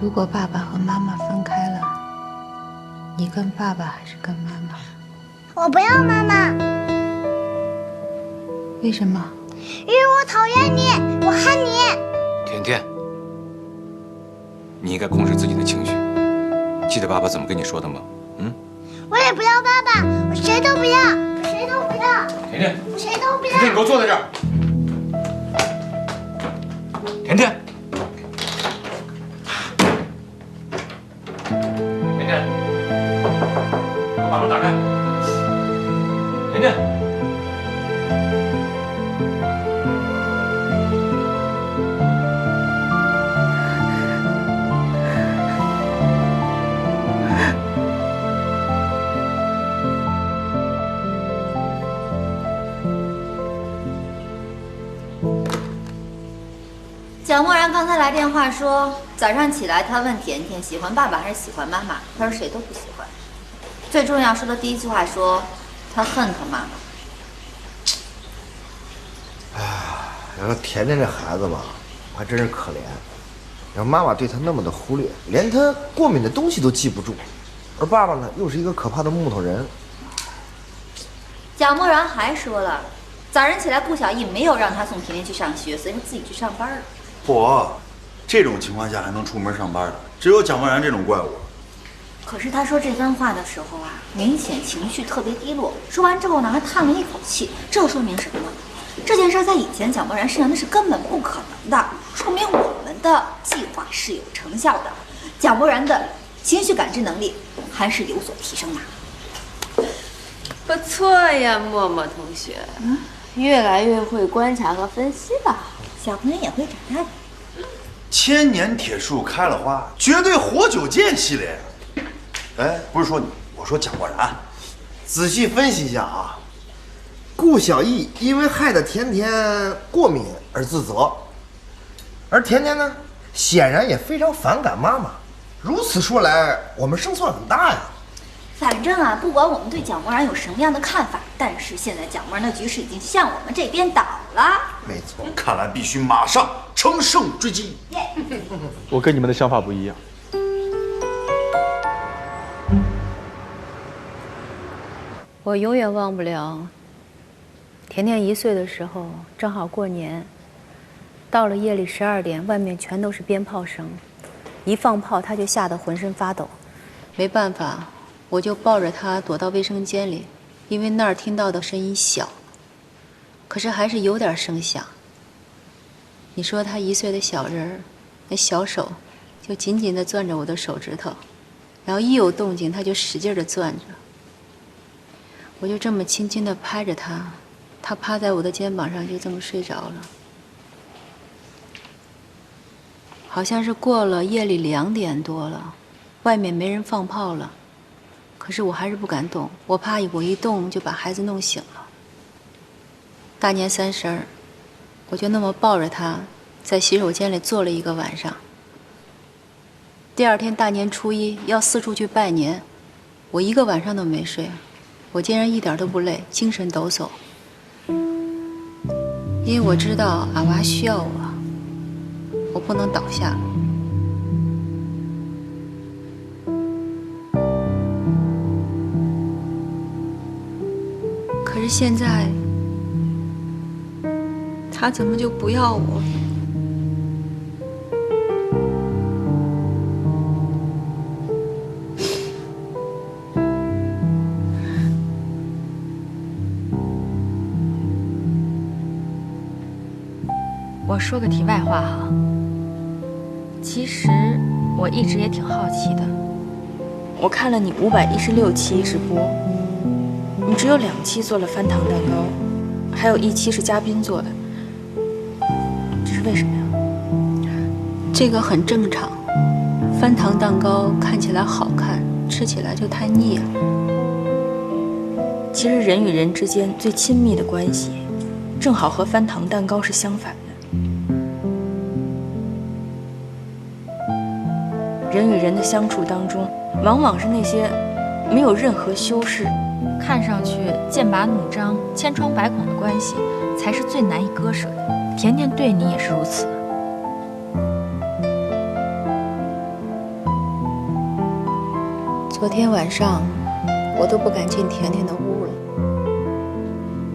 如果爸爸和妈妈分开了，你跟爸爸还是跟妈妈？我不要妈妈。为什么？因为我讨厌你，我恨你。甜甜，你应该控制自己的情绪。记得爸爸怎么跟你说的吗？我也不要爸爸，我谁都不要，我谁都不要。甜甜，我谁都不要。甜甜，你给我坐在这儿。甜甜，甜甜，把门打开。甜甜。蒋默然刚才来电话说，早上起来他问甜甜喜欢爸爸还是喜欢妈妈，他说谁都不喜欢。最重要说的第一句话说，他恨他妈妈。哎呀，要说甜甜这孩子吧，还真是可怜。然后妈妈对他那么的忽略，连他过敏的东西都记不住，而爸爸呢，又是一个可怕的木头人。蒋默然还说了，早上起来顾小艺没有让他送甜甜去上学，所以他自己去上班了。嚯，这种情况下还能出门上班的，只有蒋默然这种怪物。可是他说这番话的时候啊，明显情绪特别低落。说完之后呢，还叹了一口气。这说明什么呢？这件事在以前蒋默然身上那是根本不可能的，说明我们的计划是有成效的。蒋默然的情绪感知能力还是有所提升的。不错呀，默默同学，越来越会观察和分析了。小朋友也会长大的。千年铁树开了花，绝对活久见系列。哎，不是说你，我说蒋默然。仔细分析一下啊，顾小艺因为害得甜甜过敏而自责，而甜甜呢，显然也非常反感妈妈。如此说来，我们胜算很大呀。反正啊，不管我们对蒋默然有什么样的看法，但是现在蒋默然的局势已经向我们这边倒了。没错，看来必须马上乘胜追击。我跟你们的想法不一样。我永远忘不了，甜甜1岁的时候，正好过年，到了夜里12点，外面全都是鞭炮声，一放炮她就吓得浑身发抖，没办法，我就抱着她躲到卫生间里，因为那儿听到的声音小，可是还是有点声响。你说她1岁的小人儿，那小手就紧紧地攥着我的手指头，然后一有动静她就使劲地攥着。我就这么轻轻地拍着她，她趴在我的肩膀上，就这么睡着了。好像是过了夜里2点多了，外面没人放炮了，可是我还是不敢动，我怕我一动就把孩子弄醒了。大年30，我就那么抱着她，在洗手间里坐了1个晚上。第2天大年初1要四处去拜年，我1个晚上都没睡。我竟然一点都不累，精神抖擞，因为我知道俺娃需要我不能倒下。可是现在，他怎么就不要我？我说个题外话哈，其实我一直也挺好奇的。我看了你516期直播，你只有2期做了翻糖蛋糕，还有1期是嘉宾做的，这是为什么呀？这个很正常，翻糖蛋糕看起来好看，吃起来就太腻了。其实人与人之间最亲密的关系，正好和翻糖蛋糕是相反的。人与人的相处当中，往往是那些没有任何修饰，看上去剑拔弩张、千疮百孔的关系，才是最难以割舍的。甜甜对你也是如此。昨天晚上，我都不敢进甜甜的屋了。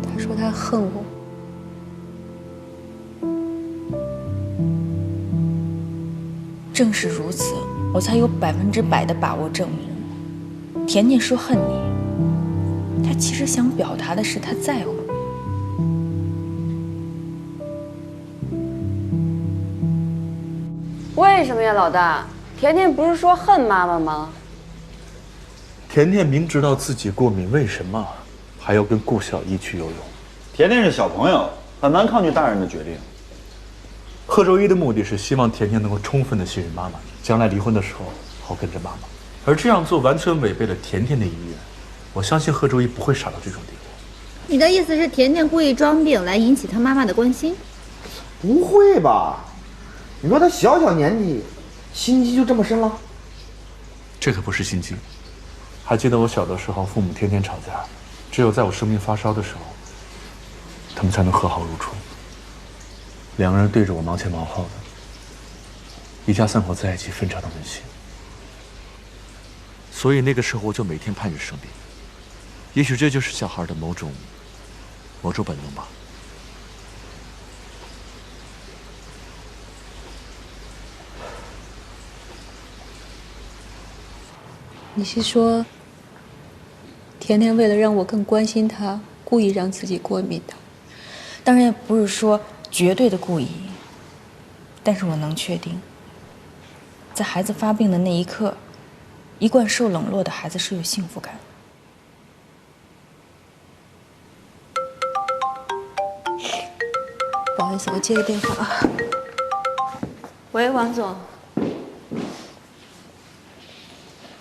她说她恨我。正是如此，我才有100%的把握证明，甜甜说恨你，她其实想表达的是她在乎你。为什么呀，老大？甜甜不是说恨妈妈吗？甜甜明知道自己过敏，为什么还要跟顾小艺去游泳？甜甜是小朋友，很难抗拒大人的决定。贺周一的目的是希望甜甜能够充分的信任妈妈，将来离婚的时候好跟着妈妈。而这样做完全违背了甜甜的意愿，我相信贺周一不会傻到这种地步。你的意思是甜甜故意装病来引起他妈妈的关心？不会吧？你说他小小年纪，心机就这么深了？这可不是心机。还记得我小的时候，父母天天吵架，只有在我生病发烧的时候，他们才能和好如初。两个人对着我忙前忙后的，一家三口在一起分吵到温馨。所以那个时候我就每天盼着生病，也许这就是小孩的某种本能吧。你是说，甜甜为了让我更关心她，故意让自己过敏的？当然也不是说绝对的故意，但是我能确定，在孩子发病的那一刻，一贯受冷落的孩子是有幸福感。不好意思，我接个电话啊。喂，王总。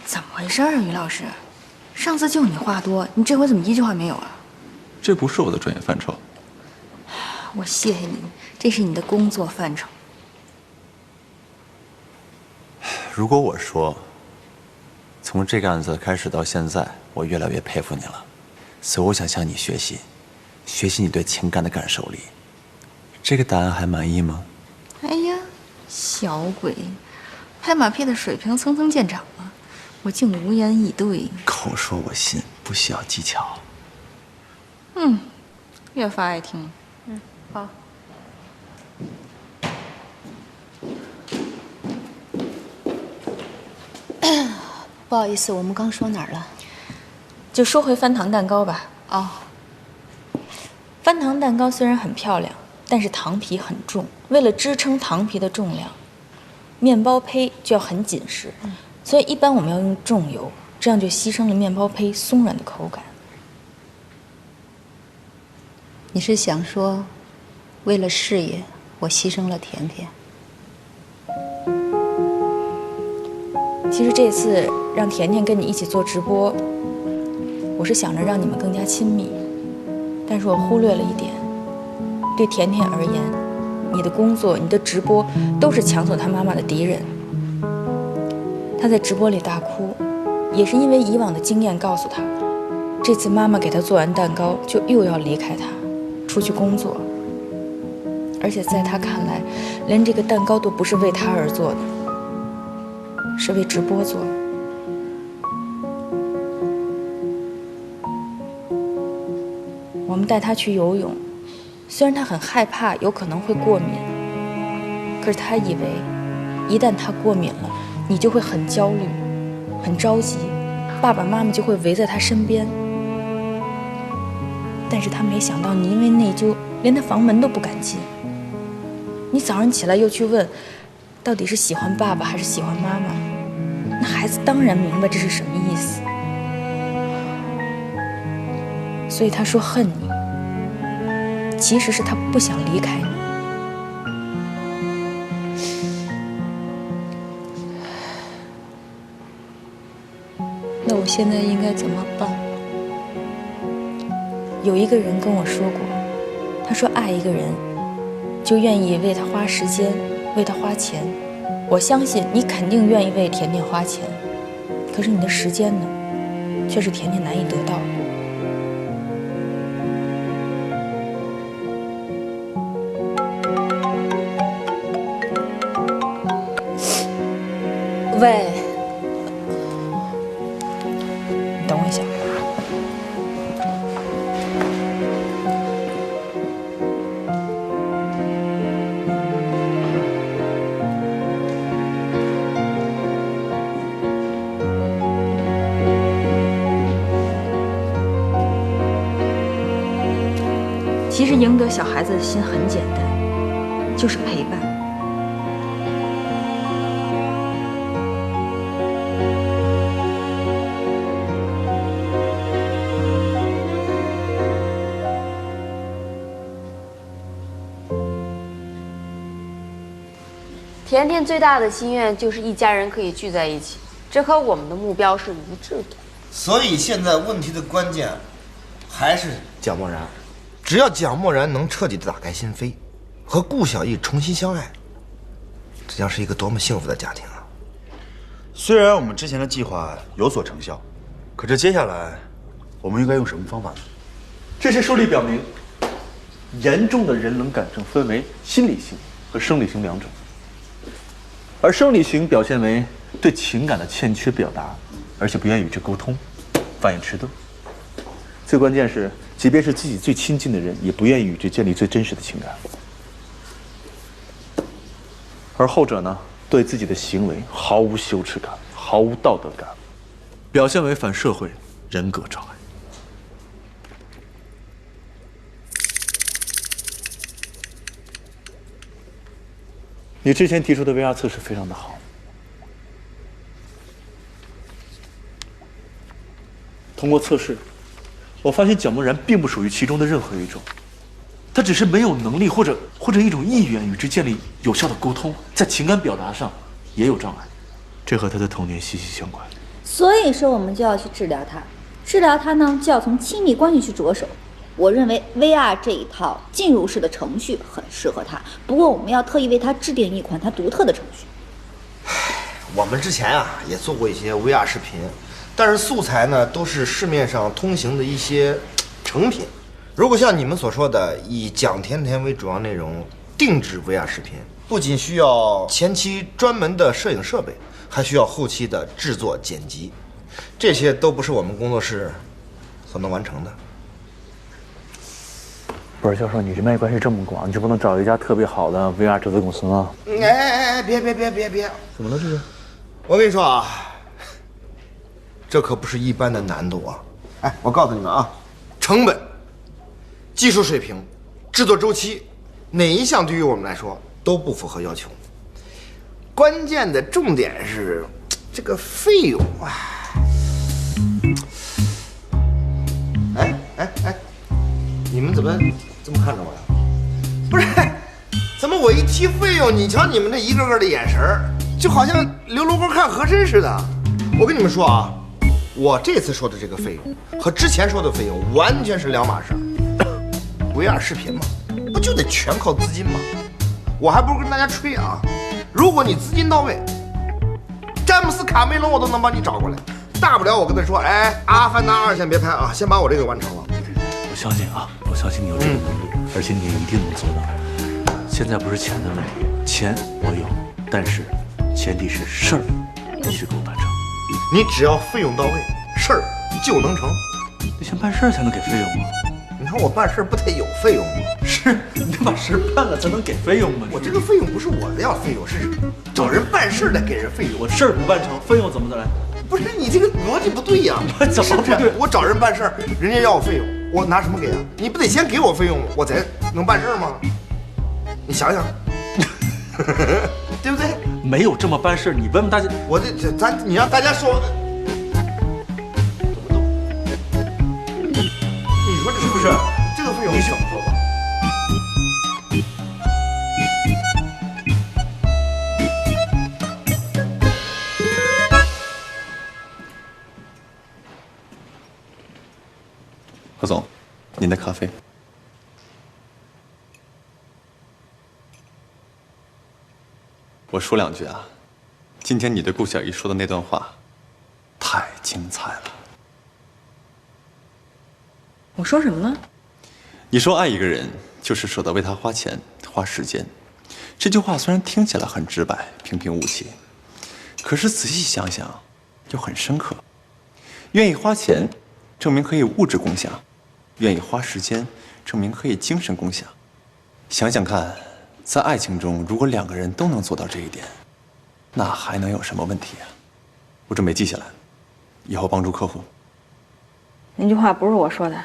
怎么回事啊，于老师？上次就你话多，你这回怎么一句话没有啊？这不是我的专业范畴。我谢谢你，这是你的工作范畴。如果我说，从这个案子开始到现在，我越来越佩服你了，所以我想向你学习，学习你对情感的感受力。这个答案还满意吗？哎呀，小鬼，拍马屁的水平蹭蹭见长了，我竟无言以对。口说我信，不需要技巧。越发爱听了。好。不好意思，我们刚说哪儿了？就说回翻糖蛋糕吧。哦，翻糖蛋糕虽然很漂亮，但是糖皮很重，为了支撑糖皮的重量，面包胚就要很紧实，所以一般我们要用重油，这样就牺牲了面包胚松软的口感。你是想说，为了事业，我牺牲了甜甜？其实这次让甜甜跟你一起做直播，我是想着让你们更加亲密，但是我忽略了一点，对甜甜而言，你的工作、你的直播都是抢走她妈妈的敌人。她在直播里大哭，也是因为以往的经验告诉她，这次妈妈给她做完蛋糕，就又要离开她，出去工作。而且在她看来，连这个蛋糕都不是为她而做的，是为直播做的。我们带她去游泳，虽然她很害怕有可能会过敏，可是她以为一旦她过敏了，你就会很焦虑很着急，爸爸妈妈就会围在她身边。但是她没想到你因为内疚连她房门都不敢进，你早上起来又去问到底是喜欢爸爸还是喜欢妈妈，那孩子当然明白这是什么意思，所以他说恨你，其实是他不想离开你。那我现在应该怎么办？有一个人跟我说过，他说爱一个人就愿意为他花时间，为他花钱。我相信你肯定愿意为甜甜花钱，可是你的时间呢，却是甜甜难以得到的。喂，等我一下。其实赢得小孩子的心很简单，就是陪伴。甜甜最大的心愿就是一家人可以聚在一起，这和我们的目标是一致的。所以现在问题的关键还是蒋默然。只要蒋默然能彻底的打开心扉，和顾小艺重新相爱，这将是一个多么幸福的家庭啊！虽然我们之前的计划有所成效，可这接下来我们应该用什么方法呢？这些书里表明，严重的人冷感症分为心理型和生理型两种，而生理型表现为对情感的欠缺表达，而且不愿与之沟通，反应迟钝。最关键是，即便是自己最亲近的人，也不愿意与之建立最真实的情感。而后者呢，对自己的行为毫无羞耻感，毫无道德感，表现为反社会人格障碍。你之前提出的 VR 测试非常的好，通过测试，我发现蒋默然并不属于其中的任何一种，他只是没有能力或者一种意愿与之建立有效的沟通，在情感表达上也有障碍，这和他的童年息息相关。所以说，我们就要去治疗他。治疗他呢，就要从亲密关系去着手。我认为 VR 这一套进入式的程序很适合他，不过我们要特意为他制定一款他独特的程序。我们之前啊也做过一些 VR 视频，但是素材呢都是市面上通行的一些成品。如果像你们所说的以蒋甜甜为主要内容定制 VR 视频，不仅需要前期专门的摄影设备，还需要后期的制作剪辑，这些都不是我们工作室所能完成的。不是教授，你人脉关系这么广，你就不能找一家特别好的 VR 制作公司吗？别！怎么了这是？我跟你说啊，这可不是一般的难度啊！哎，我告诉你们啊，成本、技术水平、制作周期，哪一项对于我们来说都不符合要求。关键的重点是这个费用啊！哎，你们怎么这么看着我呀？不是，怎么我一提费用，你瞧你们这一个个的眼神儿，就好像刘罗锅看和珅似的。我跟你们说啊，我这次说的这个费用和之前说的费用完全是两码事。VR 视频嘛，不就得全靠资金吗？我还不如跟大家吹啊，如果你资金到位，詹姆斯卡梅隆我都能帮你找过来。大不了我跟他说，哎，阿凡达2先别拍啊，先把我这个完成了。我相信啊，我相信你有这个能力，而且你也一定能做到。现在不是钱的问题，钱我有，但是前提是事儿必须给我办成。你只要费用到位，事儿就能成。你先办事儿才能给费用吗？你看我办事儿不得有费用吗？是，你得把事办了才能给费用吗？我这个费用不是我的要费用，是找人办事得给人费用。我事儿不办成，费用怎么得来？不是你这个逻辑不对呀！怎么不对？我找人办事儿，人家要我费用，我拿什么给啊？你不得先给我费用，我才能办事儿吗？你想想，对不对？没有这么办事儿，你问问大家。我你让大家说，你说这是不是？这个费用你怎么说吧？何总，您的咖啡。我说两句啊，今天你对顾小艺说的那段话，太精彩了。我说什么了？你说爱一个人就是舍得为他花钱花时间，这句话虽然听起来很直白平平无奇，可是仔细想想又很深刻。愿意花钱，证明可以物质共享；愿意花时间，证明可以精神共享。想想看，在爱情中，如果2个人都能做到这一点，那还能有什么问题啊？我准备记下来，以后帮助客户。那句话不是我说的。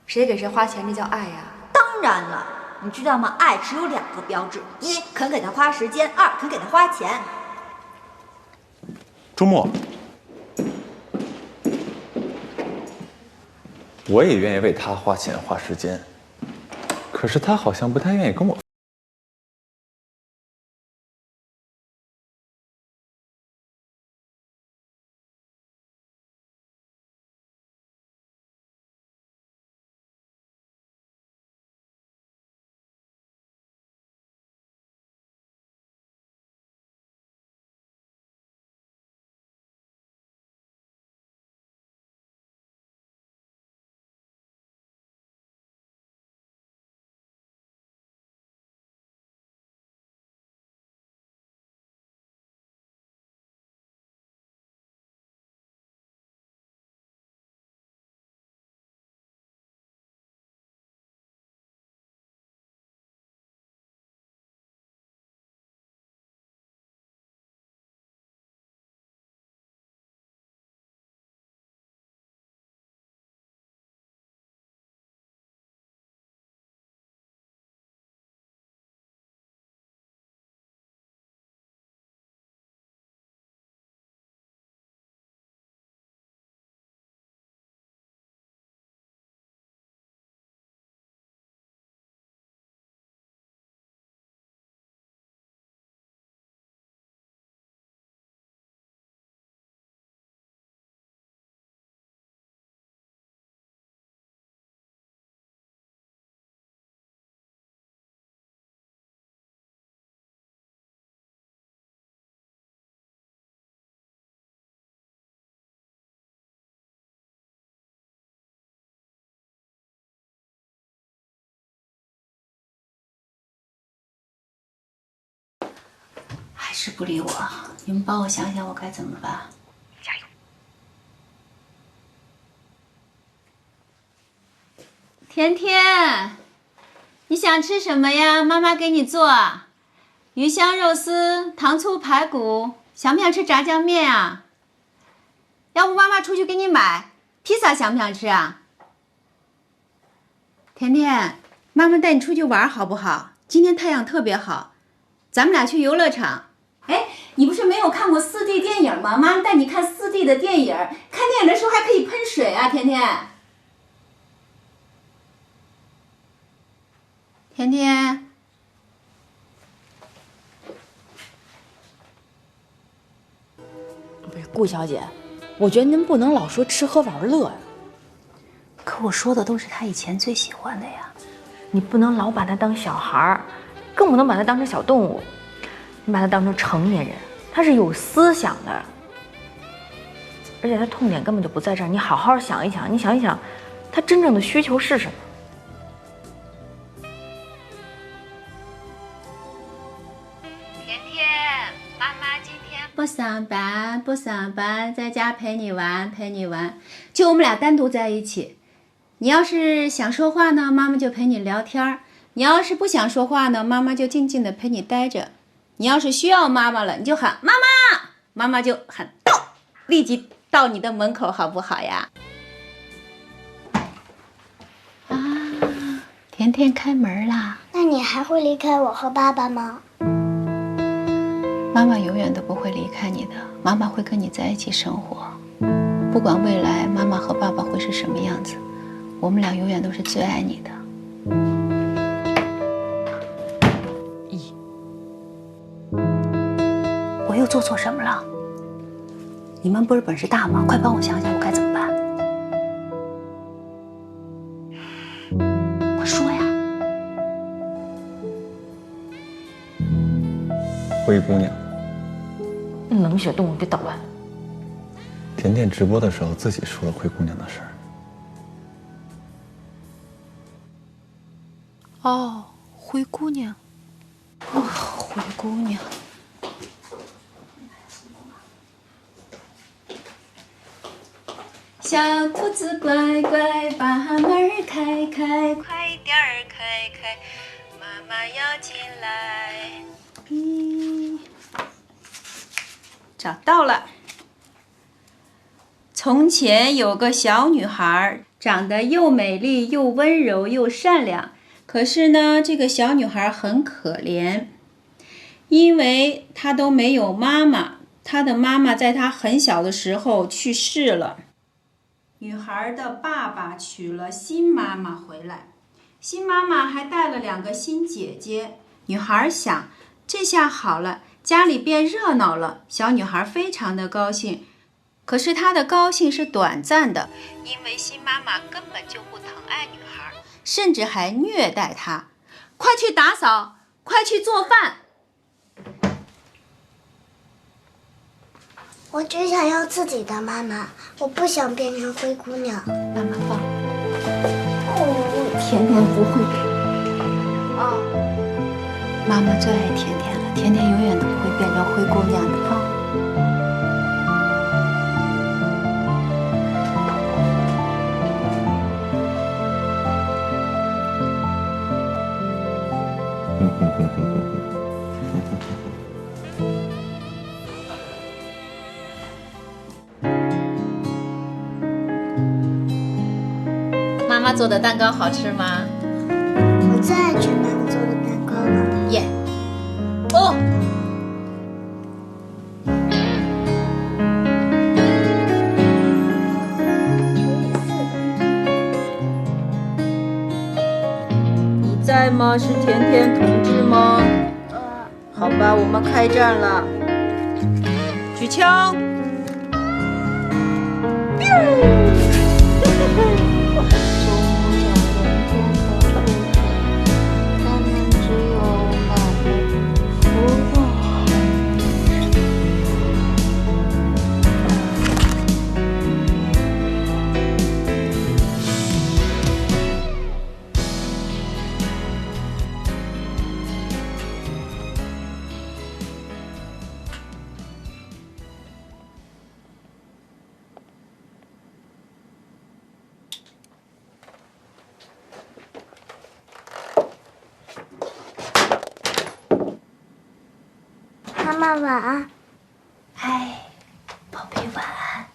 谁给谁花钱，这叫爱呀？当然了，你知道吗？爱只有2个标志：一肯给他花时间，2肯给他花钱。周末，我也愿意为他花钱花时间，可是他好像不太愿意跟我。还是不理我，你们帮我想想，我该怎么办？加油！甜甜，你想吃什么呀？妈妈给你做鱼香肉丝、糖醋排骨，想不想吃炸酱面啊？要不妈妈出去给你买披萨，想不想吃啊？甜甜，妈妈带你出去玩好不好？今天太阳特别好，咱们俩去游乐场。哎，你不是没有看过4D 电影吗？妈妈带你看4D 的电影，看电影的时候还可以喷水啊，甜甜。甜甜，不是顾小姐，我觉得您不能老说吃喝玩乐呀。可我说的都是他以前最喜欢的呀。你不能老把他当小孩儿，更不能把他当成小动物。你把他当成成年人，他是有思想的，而且他痛点根本就不在这儿。你好好想一想，你想一想，他真正的需求是什么？甜甜，妈妈今天不上班，在家陪你玩。就我们俩单独在一起。你要是想说话呢，妈妈就陪你聊天；你要是不想说话呢，妈妈就静静的陪你待着。你要是需要妈妈了，你就喊妈妈，妈妈就喊到，立即到你的门口，好不好呀？啊，甜甜开门啦！那你还会离开我和爸爸吗？妈妈永远都不会离开你的，妈妈会跟你在一起生活，不管未来妈妈和爸爸会是什么样子，我们俩永远都是最爱你的。我又做错什么了？你们不是本事大吗？快帮我想想，我该怎么办？我说呀。灰姑娘，冷血动物，别捣乱。甜甜直播的时候自己说了灰姑娘的事儿。哦，灰姑娘。哦，灰姑娘。小兔子乖乖，把门儿开开，快点儿开开，妈妈要进来。找到了。从前有个小女孩，长得又美丽又温柔又善良。可是呢，这个小女孩很可怜，因为她都没有妈妈，她的妈妈在她很小的时候去世了。女孩的爸爸娶了新妈妈回来，新妈妈还带了2个新姐姐。女孩想，这下好了，家里变热闹了。小女孩非常的高兴，可是她的高兴是短暂的，因为新妈妈根本就不疼爱女孩，甚至还虐待她。快去打扫，快去做饭。我只想要自己的妈妈，我不想变成灰姑娘。妈妈抱。甜甜不会。妈妈最爱甜甜了，甜甜永远都不会变成灰姑娘的啊。妈妈做的蛋糕好吃吗？我最爱吃妈妈做的蛋糕了。耶！哦。你在吗？是甜甜同志吗？好吧，我们开战了。举枪！妈妈晚安。嗨，宝贝晚安。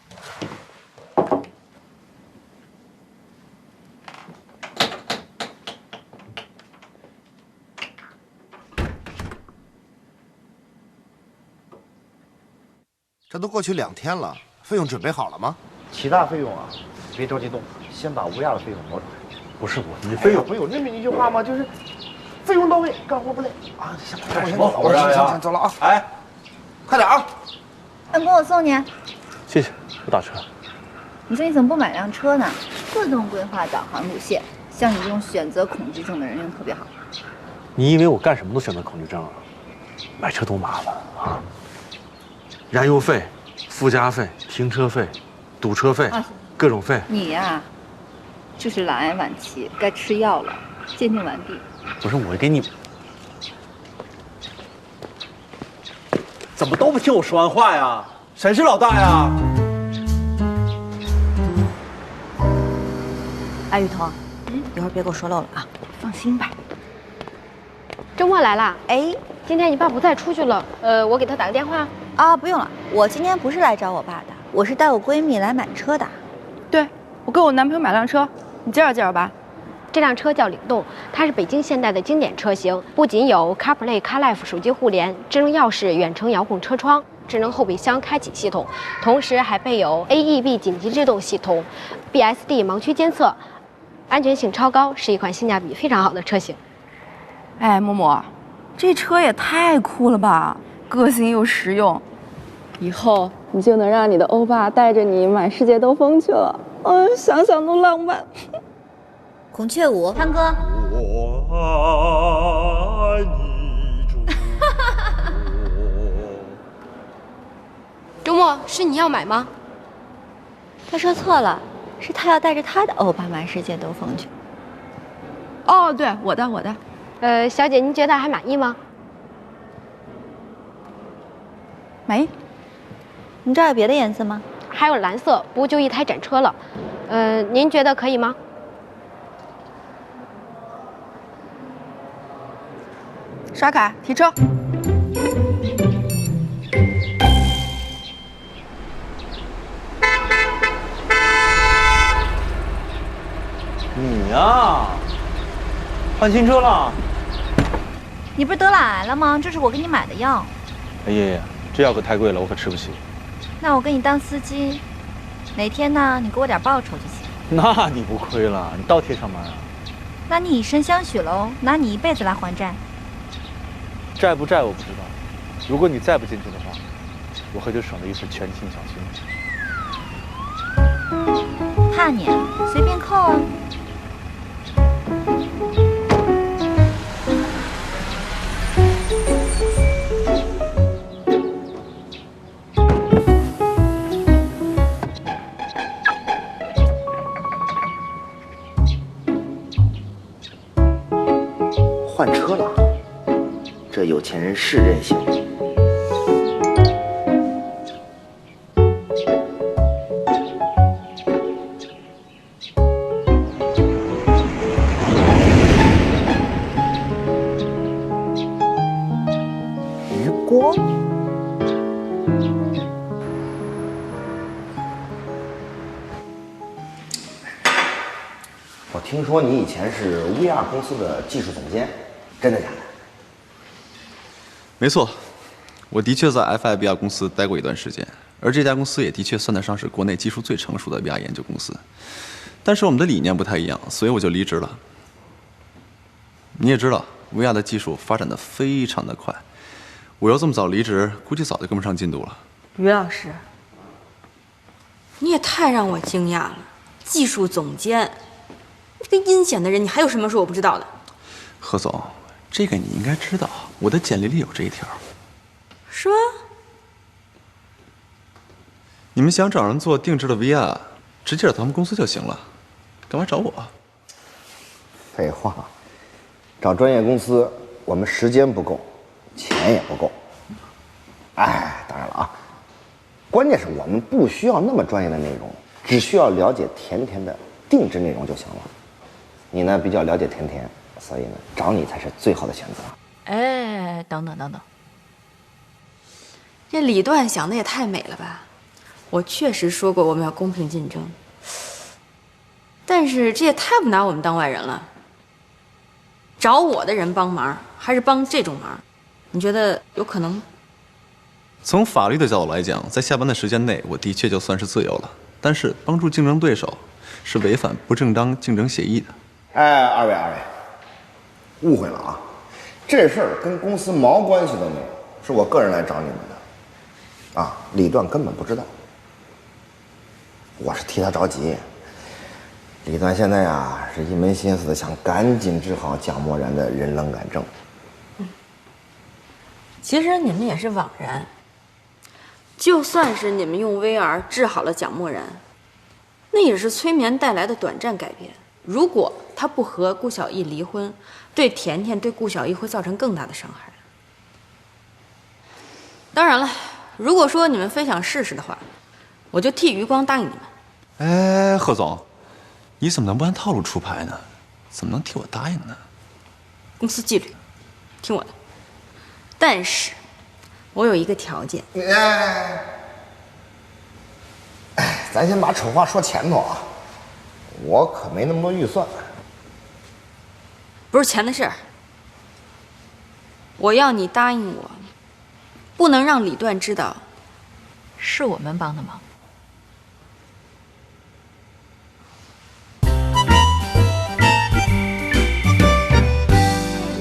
这都过去2天了，费用准备好了吗？其他费用啊，别着急动，先把乌鸦的费用挪出来。不是我，你费用不有那么一句话吗？就是费用到位，干活不累啊！行，干什么活啊行，走了啊！哎，快点啊！恩波，我送你。谢谢，不打车。你说你怎么不买辆车呢？自动规划导航路线，像你这种选择恐惧症的人用特别好。你以为我干什么都选择恐惧症啊？买车多麻烦啊！燃油费、附加费、停车费、堵车费，各种费。你呀，就是懒癌晚期，该吃药了。鉴定完毕。不是我给你，怎么都不听我说完话呀？谁是老大呀？哎，雨桐，一会儿别给我说漏了啊！放心吧。周末来啦？哎，今天你爸不在，出去了。我给他打个电话。啊，不用了，我今天不是来找我爸的，我是带我闺蜜来买车的。对，我跟我男朋友买辆车，你介绍介绍吧。这辆车叫领动，它是北京现代的经典车型，不仅有 CarPlay、CarLife 手机互联、智能钥匙、远程遥控车窗、智能后备箱开启系统，同时还备有 AEB 紧急制动系统、BSD 盲区监测，安全性超高，是一款性价比非常好的车型。哎，默默，这车也太酷了吧，个性又实用，以后你就能让你的欧巴带着你满世界兜风去了。想想都浪漫。孔雀舞，汤哥。我爱你中国。周末是你要买吗？他说错了，是他要带着他的欧巴满世界兜风去。哦，对，我的。小姐，您觉得还满意吗？没。你这儿有别的颜色吗？还有蓝色，不就一台展车了。您觉得可以吗？刷卡提车。你呀，换新车了？你不是得懒癌了吗？这是我给你买的药。哎呀，这药可太贵了，我可吃不起。那我给你当司机，哪天呢，你给我点报酬就行。那你不亏了，你倒贴上门啊？那你以身相许喽，拿你一辈子来还债。债不债我不知道，如果你再不进去的话，我可就省了一份全勤奖金。怕你啊，随便扣啊。换车了，这有钱人是任性。余光，我听说你以前是 VR 公司的技术总监。真的假的？没错，我的确在 FIBR 公司待过一段时间，而这家公司也的确算得上是国内技术最成熟的 VR 研究公司。但是我们的理念不太一样，所以我就离职了。你也知道 ，VR 的技术发展的非常的快，我要这么早离职，估计早就跟不上进度了。于老师，你也太让我惊讶了！技术总监，这个阴险的人，你还有什么是我不知道的？贺总。这个你应该知道，我的简历里有这一条。是吗？你们想找人做定制的 VR， 直接找他们公司就行了，干嘛找我？废话，找专业公司，我们时间不够，钱也不够。哎，当然了啊，关键是我们不需要那么专业的内容，只需要了解甜甜的定制内容就行了。你呢，比较了解甜甜。所以呢，找你才是最好的选择。哎，等等等等，这李段想的也太美了吧！我确实说过我们要公平竞争，但是这也太不拿我们当外人了。找我的人帮忙，还是帮这种忙，你觉得有可能吗？从法律的角度来讲，在下班的时间内，我的确就算是自由了。但是帮助竞争对手，是违反不正当竞争协议的。哎，二位。误会了啊！这事儿跟公司毛关系都没有，是我个人来找你们的。啊，李段根本不知道，我是替他着急。李段现在呀，是一门心思的想赶紧治好蒋默然的人冷感症。其实你们也是枉然。就算是你们用 VR 治好了蒋默然，那也是催眠带来的短暂改变。如果他不和顾小艺离婚，对甜甜、对顾小艺会造成更大的伤害。当然了，如果说你们非想试试的话，我就替余光答应你们。哎，贺总，你怎么能不按套路出牌呢？怎么能替我答应呢？公司纪律，听我的。但是，我有一个条件。咱先把丑话说前头啊。我可没那么多预算，不是钱的事儿。我要你答应我，不能让李段知道是我们帮的忙。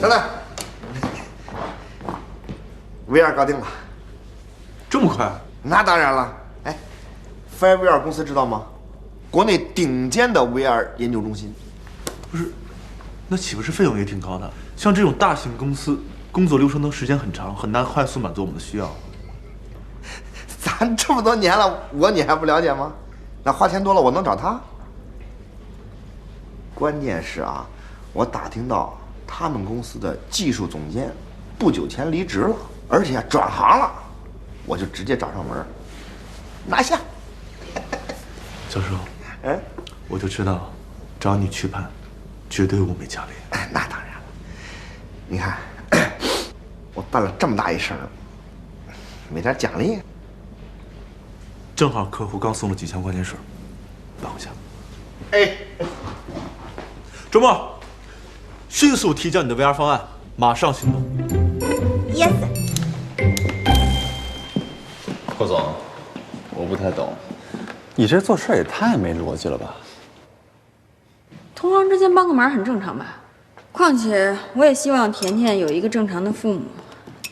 等等 ，VR 搞定了，这么快？那当然了。哎，FireVR 公司知道吗？国内顶尖的 VR 研究中心。不是，那岂不是费用也挺高的？像这种大型公司，工作流程都时间很长，很难快速满足我们的需要。咱这么多年了，你还不了解吗？那花钱多了，我能找他？关键是啊，我打听到他们公司的技术总监不久前离职了，而且转行了，我就直接找上门，拿下。教授，我就知道，找你去判，绝对物美价廉。那当然了，你看，我办了这么大一事儿，没点奖励？正好客户刚送了几箱矿泉水，帮我一下。周末，迅速提交你的 VR 方案，马上行动。Yes。霍总，我不太懂，你这做事也太没逻辑了吧？同行之间帮个忙很正常吧？况且我也希望甜甜有一个正常的父母，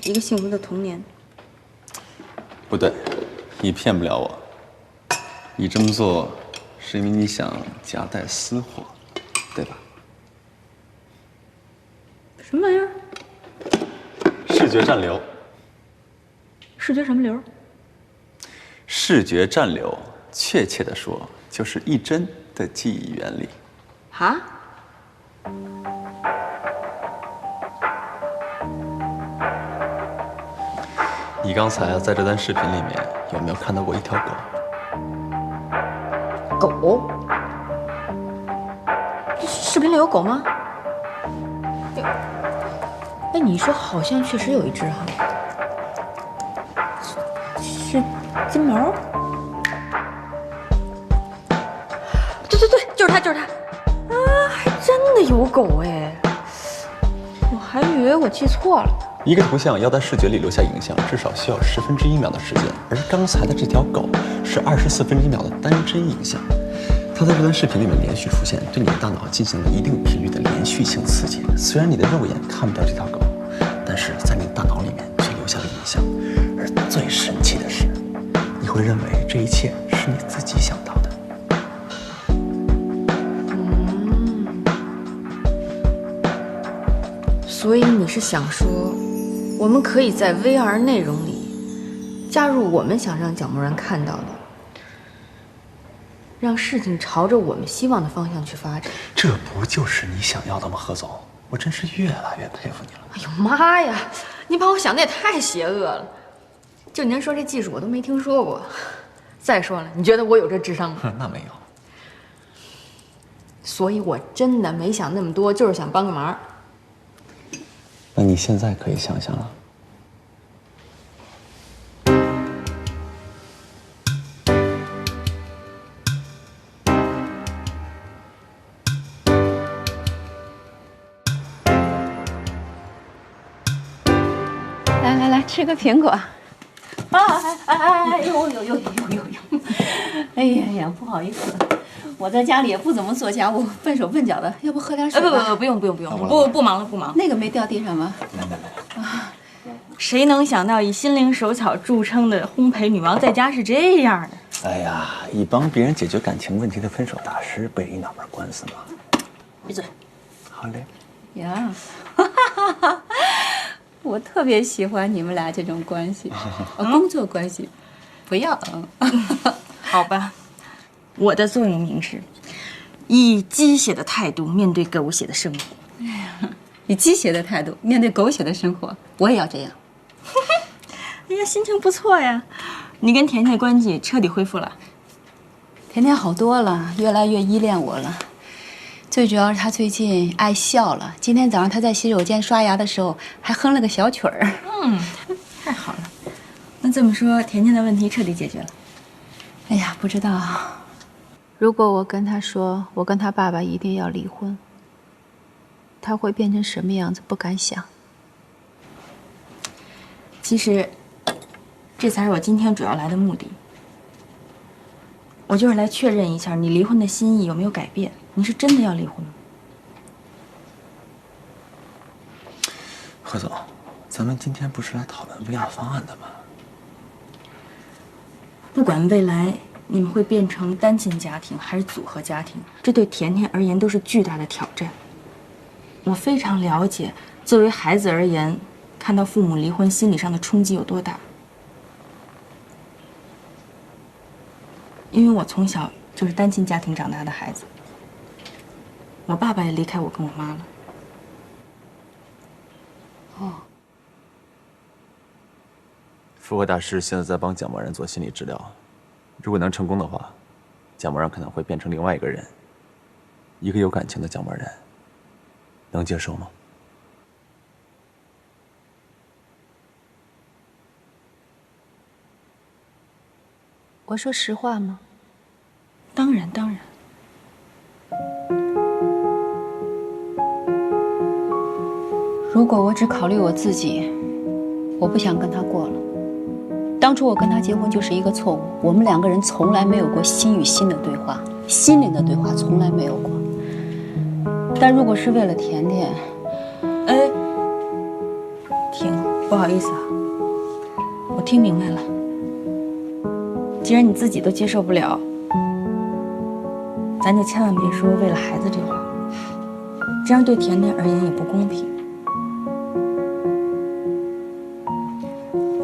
一个幸福的童年。不对，你骗不了我。你这么做是因为你想夹带私货，对吧？什么玩意儿？视觉暂留。视觉什么流？视觉暂留，确切的说，就是一帧的记忆原理。啊？你刚才在这段视频里面有没有看到过一条狗？狗？视频里有狗吗？哎，你说好像确实有一只哈，是金毛？对，就是它，就是它。啊，还真的有狗哎！我还以为我记错了。一个图像要在视觉里留下影像，至少需要1/10秒的时间，而刚才的这条狗是24分之1秒的单帧影像。它在这段视频里面连续出现，对你的大脑进行了一定频率的连续性刺激。虽然你的肉眼看不到这条狗，但是在你的大脑里面却留下了影像。而最神奇的是，你会认为这一切是你自己想到的。所以你是想说，我们可以在 VR 内容里加入我们想让角膜人看到的，让事情朝着我们希望的方向去发展。这不就是你想要的吗，何总？我真是越来越佩服你了。哎呦妈呀，你把我想的也太邪恶了！就您说这技术我都没听说过。再说了，你觉得我有这智商吗？那没有。所以我真的没想那么多，就是想帮个忙。那你现在可以想想了。来吃个苹果。呦！哎呀，不好意思，我在家里也不怎么做家务，笨手笨脚的，要不喝点水吧？不用，不忙了。那个没掉地上吗？啊，谁能想到以心灵手巧著称的烘焙女王在家是这样的？哎呀，以帮别人解决感情问题的分手大师，不也一脑门官司吗？闭嘴。好嘞。呀，我特别喜欢你们俩这种关系，工作关系，不要。好吧，我的座右铭是：以鸡血的态度面对狗血的生活。以鸡血的态度面对狗血的生活，我也要这样。哎呀，心情不错呀！你跟甜甜关系彻底恢复了。甜甜好多了，越来越依恋我了。最主要是她最近爱笑了。今天早上她在洗手间刷牙的时候，还哼了个小曲儿。太好了。那这么说，甜甜的问题彻底解决了。哎呀，不知道。如果我跟他说，我跟他爸爸一定要离婚，他会变成什么样子？不敢想。其实，这才是我今天主要来的目的。我就是来确认一下你离婚的心意有没有改变。你是真的要离婚吗？何总，咱们今天不是来讨论 VR 方案的吗？不管未来你们会变成单亲家庭还是组合家庭，这对甜甜而言都是巨大的挑战。我非常了解，作为孩子而言，看到父母离婚心理上的冲击有多大。因为我从小就是单亲家庭长大的孩子，我爸爸也离开我跟我妈了。复活大师现在在帮蒋默然做心理治疗，如果能成功的话，蒋默然可能会变成另外一个人，一个有感情的蒋默然，能接受吗？我说实话吗？当然，当然。如果我只考虑我自己，我不想跟他过了。当初我跟他结婚就是一个错误，我们两个人从来没有过心与心的对话，心灵的对话从来没有过。但如果是为了甜甜，哎，婷，不好意思啊，我听明白了。既然你自己都接受不了，咱就千万别说为了孩子这话，这样对甜甜而言也不公平。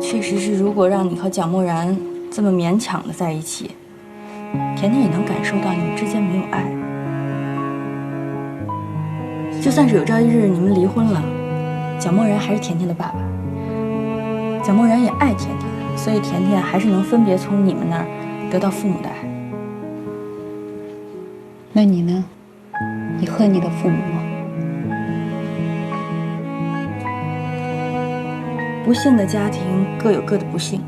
确实是，如果让你和蒋默然这么勉强的在一起，甜甜也能感受到你们之间没有爱。就算是有朝一日你们离婚了，蒋默然还是甜甜的爸爸，蒋默然也爱甜甜，所以甜甜还是能分别从你们那儿得到父母的爱。那你呢？你恨你的父母吗？不幸的家庭各有各的不幸，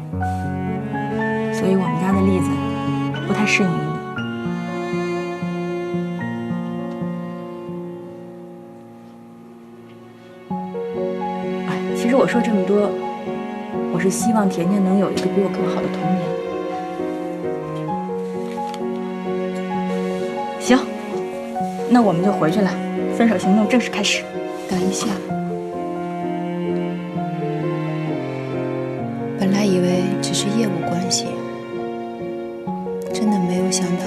所以我们家的例子不太适应于你。其实我说这么多，我是希望甜甜能有一个比我更好的童年。行，那我们就回去了，分手行动正式开始。等一下。本来以为只是业务关系，真的没有想到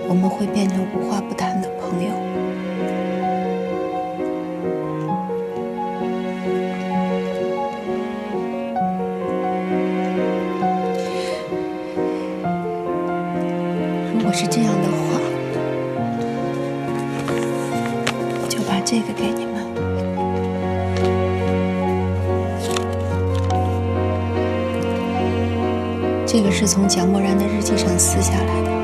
我们会变成无话不谈的朋友。如果是这样的话，我就把这个给你们。这个是从蒋默然的日记上撕下来的。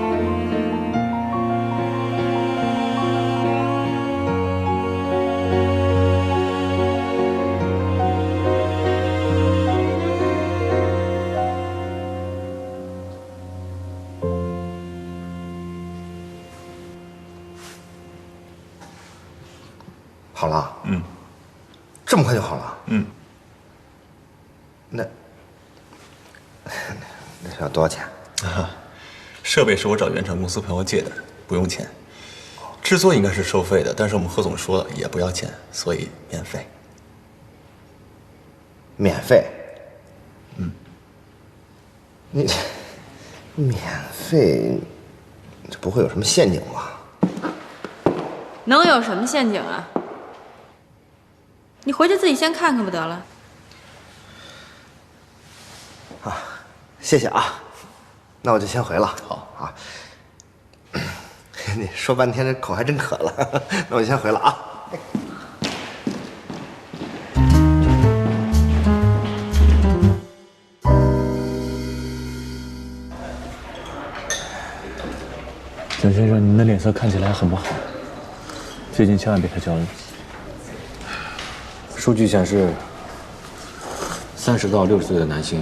好了？嗯。这么快就好了？嗯。那要多少钱？设备是我找原厂公司朋友借的，不用钱。制作应该是收费的，但是我们贺总说了也不要钱，所以免费。免费？嗯。你免费，这不会有什么陷阱吧？能有什么陷阱啊？你回去自己先看看不得了。啊，谢谢啊，那我就先回了。好啊，你说半天这口还真渴了，那我就先回了啊。蒋先生，您的脸色看起来很不好，最近千万别太焦虑。数据显示，30到60岁的男性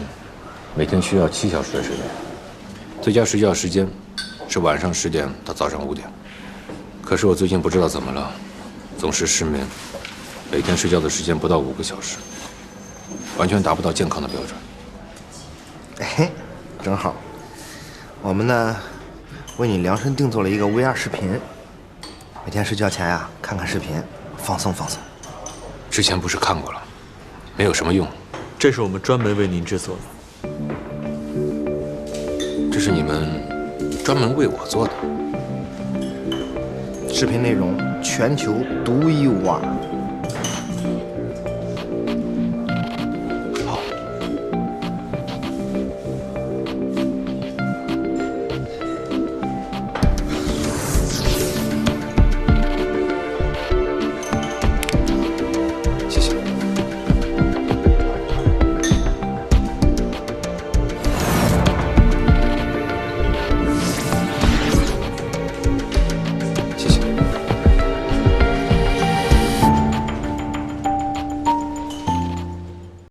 每天需要7小时的睡眠，最佳睡觉时间是晚上10点到早上5点。可是我最近不知道怎么了，总是失眠，每天睡觉的时间不到5个小时，完全达不到健康的标准。哎，正好，我们呢为你量身定做了一个 VR 视频，每天睡觉前呀看看视频，放松放松。之前不是看过了，没有什么用。这是我们专门为您制作的。这是你们专门为我做的。视频内容全球独一无二。